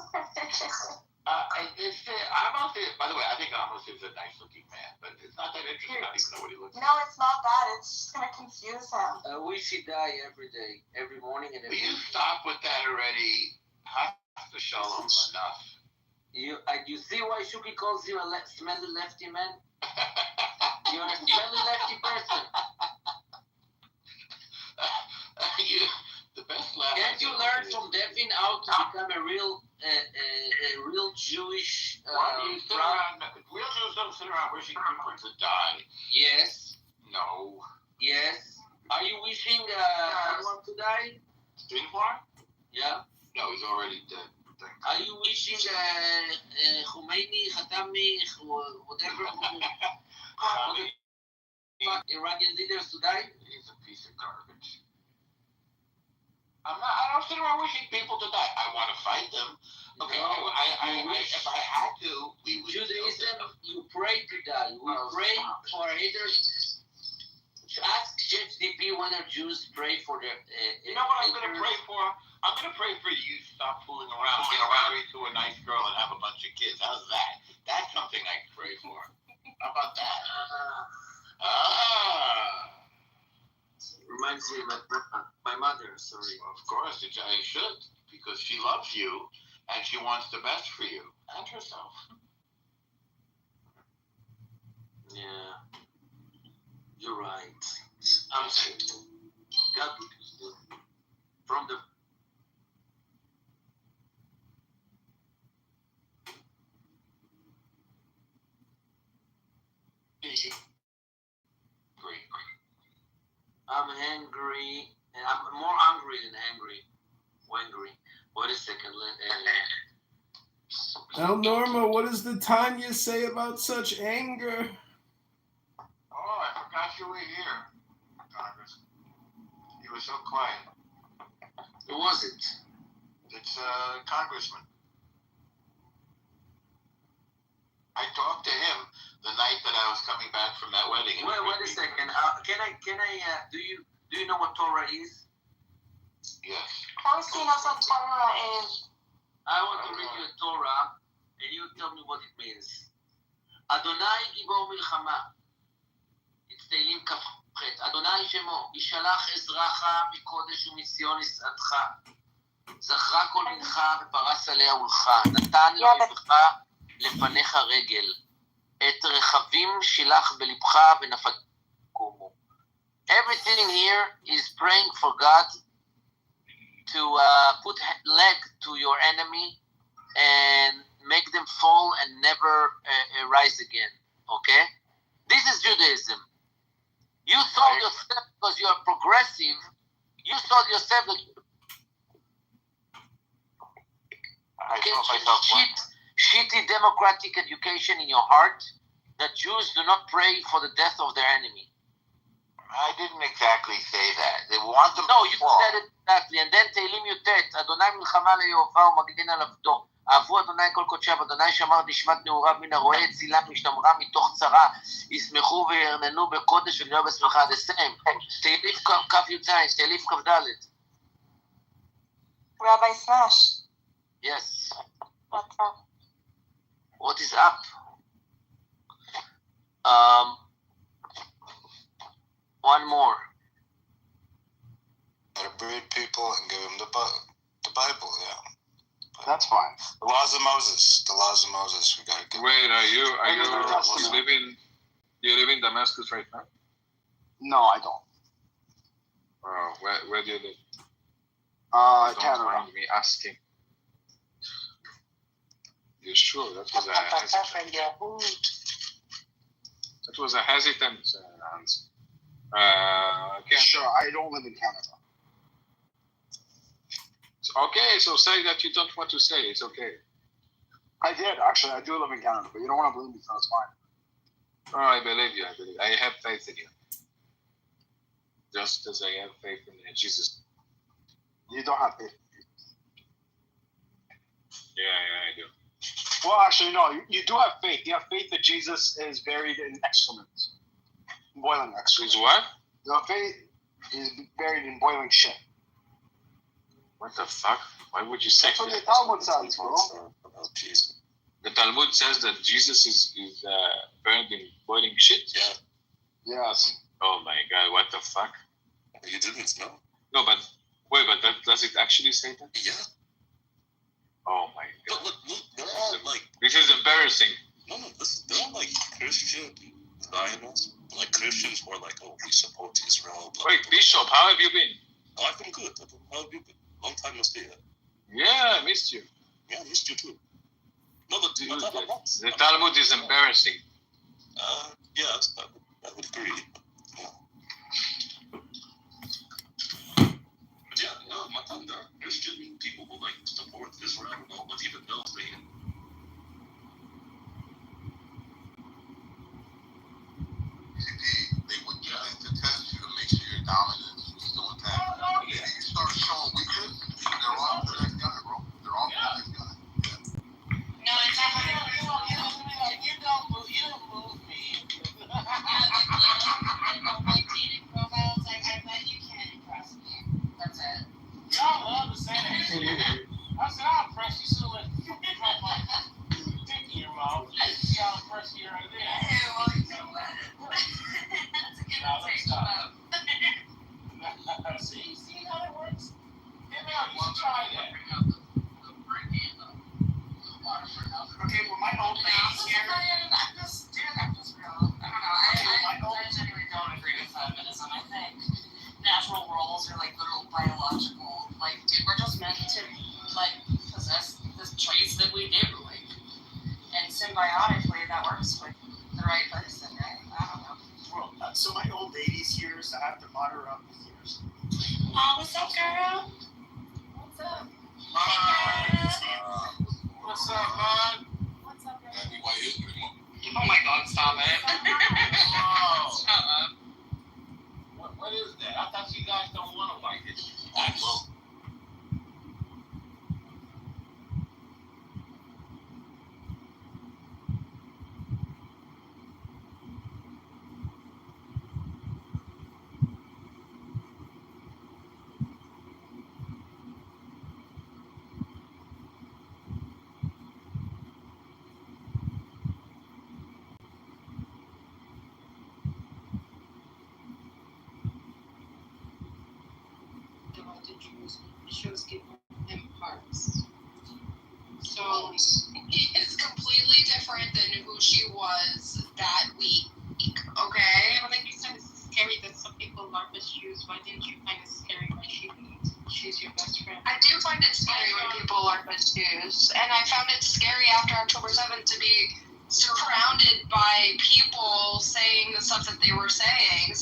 is, by the way, I think Amos is a nice-looking man, but it's not that interesting. I don't even know what he looks like. No, it's not that. It's just going to confuse him. I wish he die every day, every morning and every Will you evening. stop with that already? Hasta shalom, enough. You see why Shuki calls you a smelly lefty man? You're a smelly lefty person. The best laugh. Can't you learn from Devin how to become a real Jewish? Why do you sit around? Real Jews don't sit around wishing people to die. Yes. No. Yes. Are you wishing anyone to die? Stringmore? Yeah. No, he's already dead. Are you wishing Khomeini, Khatami, whatever Iranian leaders to die? He's a piece of garbage. I don't sit around wishing people to die. I want to fight them. Okay, No, if I had to, we would. Judaism, you pray to die. We pray for haters. Ask ChatGPT whether Jews pray for their. You know what I'm going to pray for? I'm going to pray for you to stop fooling around, get married to a nice girl, and have a bunch of kids. How's that? That's something I can pray for. How about that? Reminds me of my mother, sorry. Well, of course, I should, because she loves you, and she wants the best for you and herself. Yeah. You're right. I'm saying, God will from the. I'm hungry, and I'm more hungry than angry. Angry. Wait a second. Now, Norma, what is the time you say about such anger? Oh, I forgot you were here, Congressman. You were so quiet. Who was it? It's Congressman. I talked to him the night that I was coming back from that wedding. Wait a second. Can I? Do you know what Torah is? Yes. Congressman knows what Torah is. I want to read you a Torah, and you tell me what it means. Adonai Gibor Milchama. It's תהילים כ"ח. אדוני שמו, ישלח עזרך מקודש ומציון יסעדך. זכרה כל מנחה ופרס עליה ולך. נתן לאויבך לפניך רגל. את רכבים שילח בלבך ונפל קומו. Everything here is praying for God to put leg to your enemy and make them fall and never rise again. Okay? This is Judaism. You thought yourself, because you are progressive, you thought yourself that shitty democratic education in your heart that Jews do not pray for the death of their enemy. I didn't exactly say that. They want them No, to you fall. said it exactly. And then תהילים י"ט, אדוני מלחמה ליהובה ומגן על עבדו. אהבו אדוני כל קודשיו, אדוני שמר נשמת נעוריו מן הרועה צילם משתמרה מתוך צרה. ישמחו וירננו בקודש וגדלו בשמחה. The same. תהילים כ"ז, תהילים כ"ד. Rabbi Smash. Yes. What's up? What is up? One more. Gotta breed people and give them the Bible, yeah. But That's fine. the laws of Moses. We gotta give. Wait, you live in Damascus right now? No, I don't. Where do you live? Don't Canada. mind me asking. You sure? That was a hesitant answer. Sure, I don't live in Canada. Okay, so say that you don't want to say. It's okay. I did, actually. I do live in Canada, but you don't want to believe me, so it's fine. Oh, I believe you. I have faith in you. Just as I have faith in Jesus. You don't have faith. Yeah, I do. Well, actually, no. You do have faith. You have faith that Jesus is buried in excrement. Boiling wax. Is what? The faith is buried in boiling shit. What the fuck? Why would you say That's what that? the Talmud says, bro. About Jesus. The Talmud says that Jesus is burned in boiling shit? Yeah. Yes. Oh my god, what the fuck? You didn't know? No, but wait, but does it actually say that? Yeah. Oh my god. Look, they're all like. This is embarrassing. No, they're all like Christian Zionists. Like Christians who are like, oh, we support Israel. Blah, Wait, blah, Bishop, blah. how have you been? Oh, I've been good. How have you been? Long time no see you. Yeah, I missed you. Yeah, I missed you too. No, but Dude, the Talmud is embarrassing. Yes, I would agree. But yeah, no, my time there are Christian people who like support Israel and all, but even those they would to test you to make sure your dominance is still intact. You start showing weakness, they're off the next guy, bro. They're off the next guy. No, it's not You don't move me. my dating profiles. Like, I bet you can't impress me. That's it. Y'all love to say that shit. I said, I'll impress you soon as you drop my dick in your mouth. See how impressed you are there. Ew, well, you know what? That's a good Now, let's stop. take. See how it works? Hey, man, you should try that. Okay, well, my old ladies here. I'm just real. I don't know. I genuinely don't agree with feminism. I think natural roles are like literal biological. Like, dude, we're just meant to like possess the traits that we do. Like, and symbiotically, that works with the right person, right? I don't know. Well, so my old lady's here, so I have to mod her up with yours. Oh, what's up, girl? What's up? What's up, man? What's up, girl? Oh my God, stop it. Shut up. What is that? I thought you guys don't want to like it. About the Jews, she was giving him hearts. So It's completely different than who she was that week. Okay? I think you said it's scary that some people love as Jews. Why didn't you find it scary when she's your best friend? I do find it scary when people are confused, and I found it scary after October 7th to be surrounded by people saying the stuff that they were saying.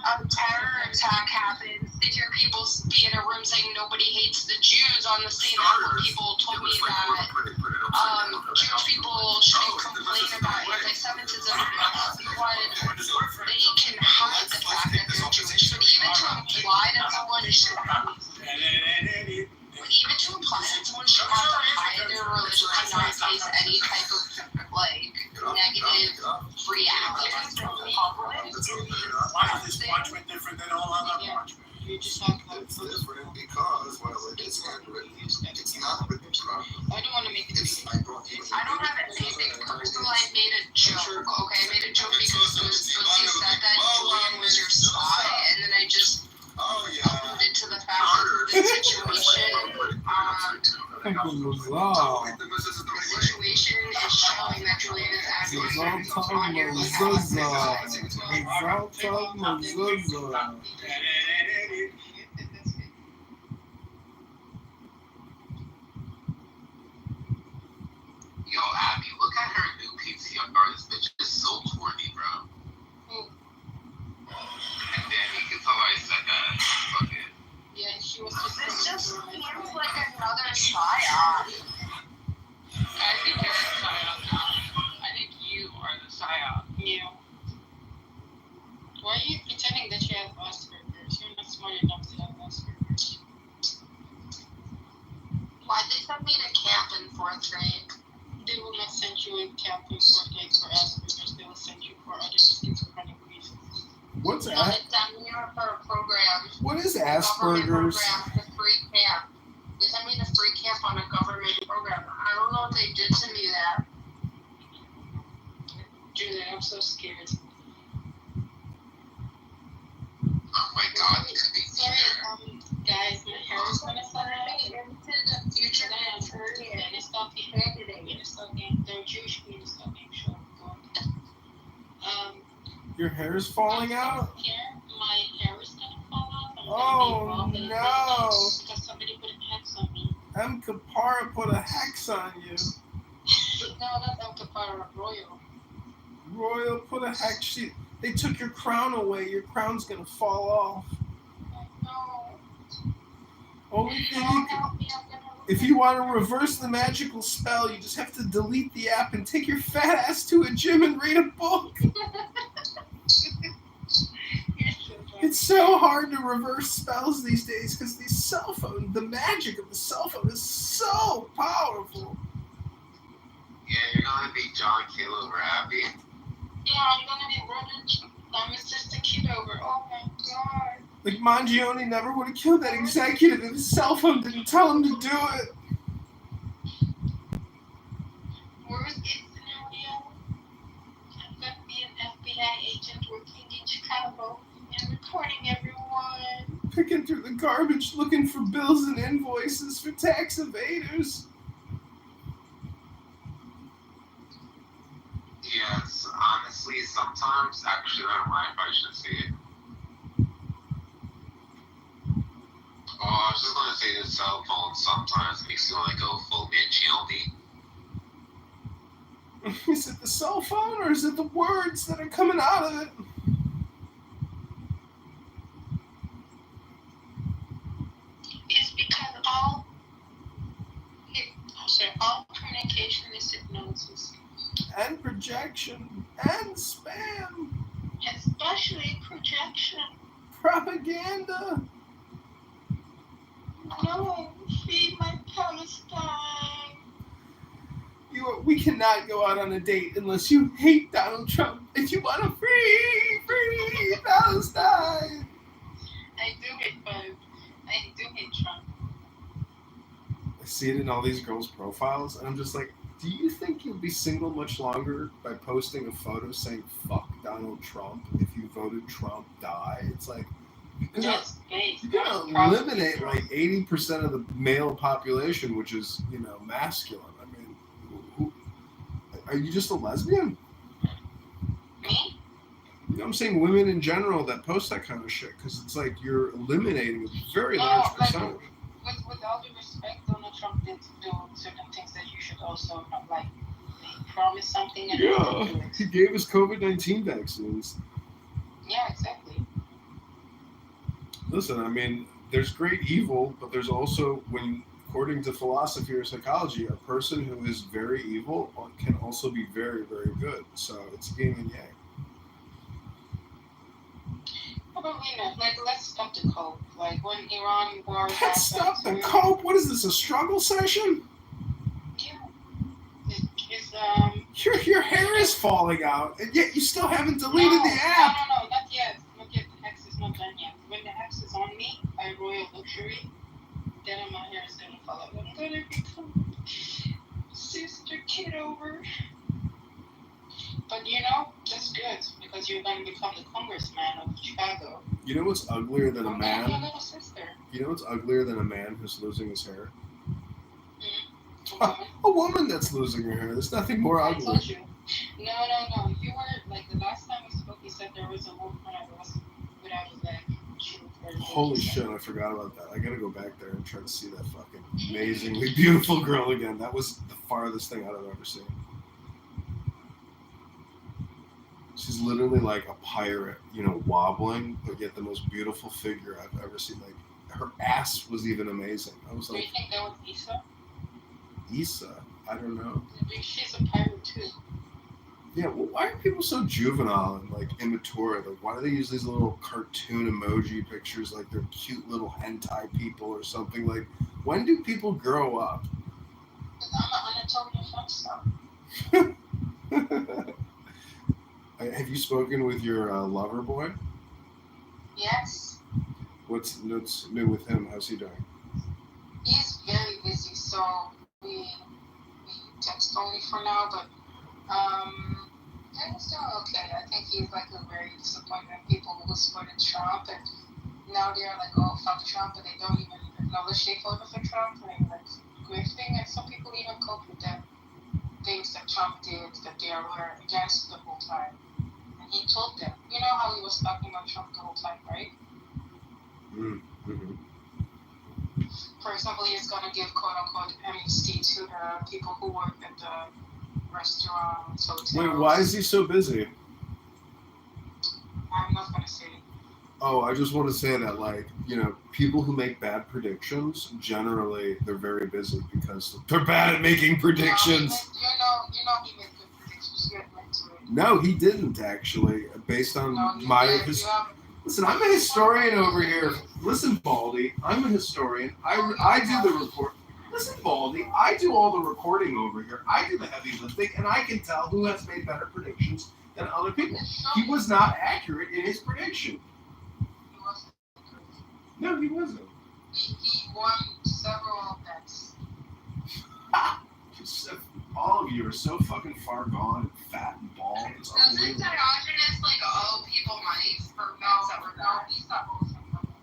After a terror attack happens, to hear people be in a room saying nobody hates the Jews on the same night when people told me that Jewish people shouldn't complain about anti-Semitism when they can hide the fact that they're Jewish. But even to imply that someone should have to hide their religion and not face any type of negative reaction from the public. Why is this parchment different than all other parchment? You just talk about It's different because, well, it's handwritten. It's not written. I don't want to make it. I don't have anything personal. I made a joke, okay? I made a joke because it was supposed to said that Julian was your spy, and then I just alluded to the fact that the situation, the situation is showing that Julian is acting on your behalf. Yo, Abby, look at her new PTR. This bitch is so corny, bro. And then you can tell I said that. Fuck it. Yeah, she was This just seems like another psyop. I think you're the psyop. I think you are the psyop. Yeah. Why are you pretending that you have Asperger's? You're not smart enough to have Asperger's. Why'd they send me to camp in 4th grade? They will not send you in camp in 4th grade for Asperger's. They will will send you for other schizophrenic reasons. What's No, it's down here for a program. What is Government Asperger's? program, the free camp. They sent me the free camp on a government program. I don't know if they did to me that. Julie, I'm so scared. Oh my God, this could be Sorry, guys, my hair is gonna fall out. Into the future attorney. Penis talking. Penis talking. They're Jewish penis talking. Sure, go on. Your hair is falling out? Here, my hair is gonna fall off. I'm Oh, gonna be bald no. because somebody put a hex on me. M. Kapara put a hex on you. No, not El Capara, Royal. Royal put a hex. They took your crown away. Your crown's gonna fall off. No. Only thing you can, if you want to reverse the magical spell, you just have to delete the app and take your fat ass to a gym and read a book. It's so hard to reverse spells these days because these cell phones, the magic of the cell phone is so powerful. Yeah, you're gonna be John Kitover happy. Yeah, I'm gonna be running. I'm his sister Kitover. Oh my God. Like Mangione never would have killed that executive if his cell phone didn't tell him to do it. Worst case scenario, I'm gonna be an FBI agent working in Chicago and reporting everyone. Picking through the garbage looking for bills and invoices for tax evaders. Yes, honestly, sometimes, actually, I don't mind if I should say it. Oh, I was just gonna say the cell phone sometimes makes you want to go full Mangione. Is it the cell phone or is it the words that are coming out of it? It's because all communication is hypnosis. And projection. And spam. Especially projection. Propaganda. No, feed my Palestine. We cannot go out on a date unless you hate Donald Trump. If you want to free Palestine. I do hate Trump. I see it in all these girls' profiles, and I'm just like, do you think you'll be single much longer by posting a photo saying "fuck Donald Trump"? If you voted Trump, die. It's like you're gonna eliminate like 80% of the male population, which is masculine. I mean, are you just a lesbian? Me? I'm saying women in general that post that kind of shit because it's like you're eliminating a very large percentage. With all due respect, Donald Trump did do certain things that you should also not like. He promised something and Yeah, he gave us COVID-19 vaccines. Yeah, exactly. Listen, I mean, there's great evil, but there's also, according to philosophy or psychology, a person who is very evil can also be very, very good. So it's yin and yang. Probably not. Like, let's stop the cope. Like, when Iran war... Let's stop the cope? What is this, a struggle session? Yeah. Your hair is falling out, and yet you still haven't deleted the app. No, not yet. Not yet. The hex is not done yet. When the hex is on me, by royal luxury, then my hair is going to fall out. I'm going to become Sister Kitover. But that's good, because you're going to become the Congressman of Chicago. You know what's uglier than a man? Your little sister. You know what's uglier than a man who's losing his hair? A woman that's losing her hair. There's nothing more ugly. I told you. No. You were, like, the last time we spoke, you said there was a woman that was without a leg. Holy shit, I forgot about that. I gotta go back there and try to see that fucking amazingly beautiful girl again. That was the farthest thing I've ever seen. She's literally like a pirate, wobbling, but yet the most beautiful figure I've ever seen. Like, her ass was even amazing. I was like, do you think that was Issa? Issa? I don't know. She's a pirate too. Yeah, well, why are people so juvenile and like immature? Like, why do they use these little cartoon emoji pictures like they're cute little hentai people or something? Like, when do people grow up? Because I'm an Anatolian fun stuff. Have you spoken with your lover boy? Yes, What's new with him? How's he doing? he's very busy, so we text only for now, but he's doing okay. I think he's like a very disappointed in people who supported Trump, and now they're like, oh fuck Trump, but they don't even acknowledge they voted for Trump, and like grifting, and some people even cope with that things that Trump did that they were against the whole time. And he told them, you know how he was talking about Trump the whole time, right? Mm-hmm. For example, he's going to give quote-unquote amnesty to the people who work at the restaurants, hotels. Wait, why is he so busy? I'm not going to say. Oh, I just want to say that, like, you know, people who make bad predictions, generally, they're very busy because they're bad at making predictions. You know he made good predictions. You admit to it. No, he didn't, actually. Based on Listen, I'm a historian over here. Listen, Baldy, I'm a historian. I do the report. Listen, Baldy, I do all the recording over here. I do the heavy lifting, and I can tell who has made better predictions than other people. He was not accurate in his prediction. No, he wasn't. He won several bets. All of you are so fucking far gone and fat and bald. It's Doesn't unbelievable. Diogenes like owe people money for bets that were done? He's not owing them money.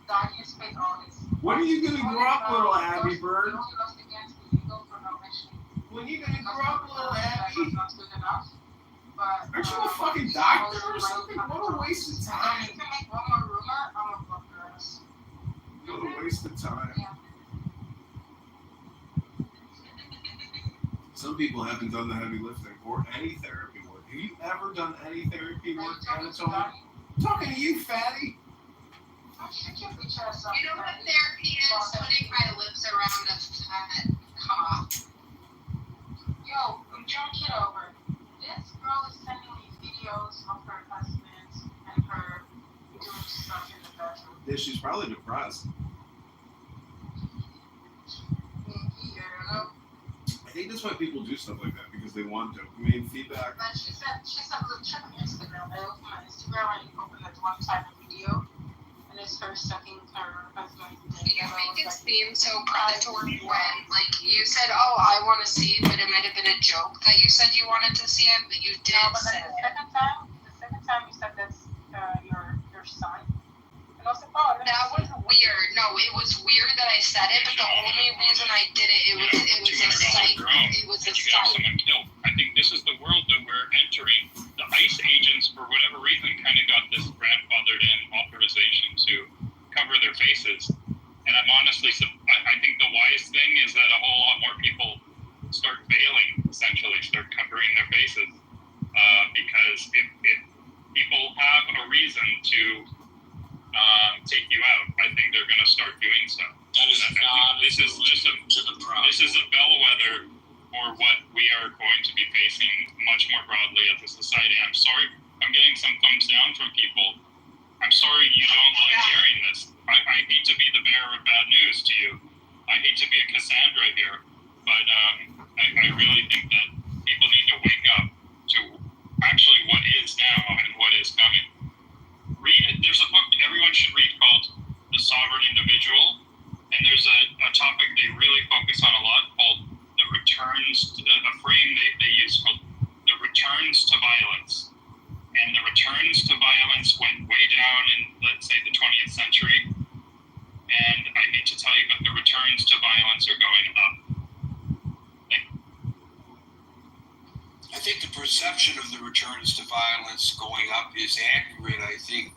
Diogenes paid all his. When are you gonna grow up, little Abby Bird? When are you gonna grow up, little Abby? Aren't you a fucking doctor or something? What a waste of time. If you can make one more rumor, I'm a book girls. What a waste of time. Yeah. Some people haven't done the heavy lifting or any therapy work. Have you ever done any therapy work, Anatoly? I'm talking to you, fatty. You know what therapy is? Putting my lips around a fat cough. Yo, John Kitover. This girl is sending me videos of her husband and her doing stuff in the bedroom. Yeah, she's probably depressed. I think that's why people do stuff like that, because they want dopamine feedback. But she said, look, check on Instagram. I opened my Instagram and you open that one type of video, and it's her sucking her husband's dick. You make it seem so predatory when, like, you said, oh, I want to see it, but it might have been a joke that you said you wanted to see it, but you did say it. The second time you said that's your son. And I was like, oh, that was weird. No, it was weird that I said it, but the only reason I did it, it was a sight. It was a sight. I think this is the world that we're entering. The ICE agents, for whatever reason, kind of got this grandfathered in authorization to cover their faces. And I'm honestly, I think the wise thing is that a whole lot more people start bailing, essentially, start covering their faces. Because if people have a reason to take you out, I think they're going to start doing so. This is a bellwether for what we are going to be facing much more broadly as a society. I'm sorry, I'm getting some thumbs down from people. I'm sorry you don't like hearing this. I hate to be the bearer of bad news to you. I hate to be a Cassandra here, but I really think that people need to wake up to actually what is now and what is coming. Read it. There's a book everyone should read called The Sovereign Individual, and there's a topic they really focus on a lot called the returns, a frame they use called the returns to violence. And the returns to violence went way down in, let's say, the 20th century. And I hate to tell you, but the returns to violence are going up. I think the perception of the returns to violence going up is accurate. I think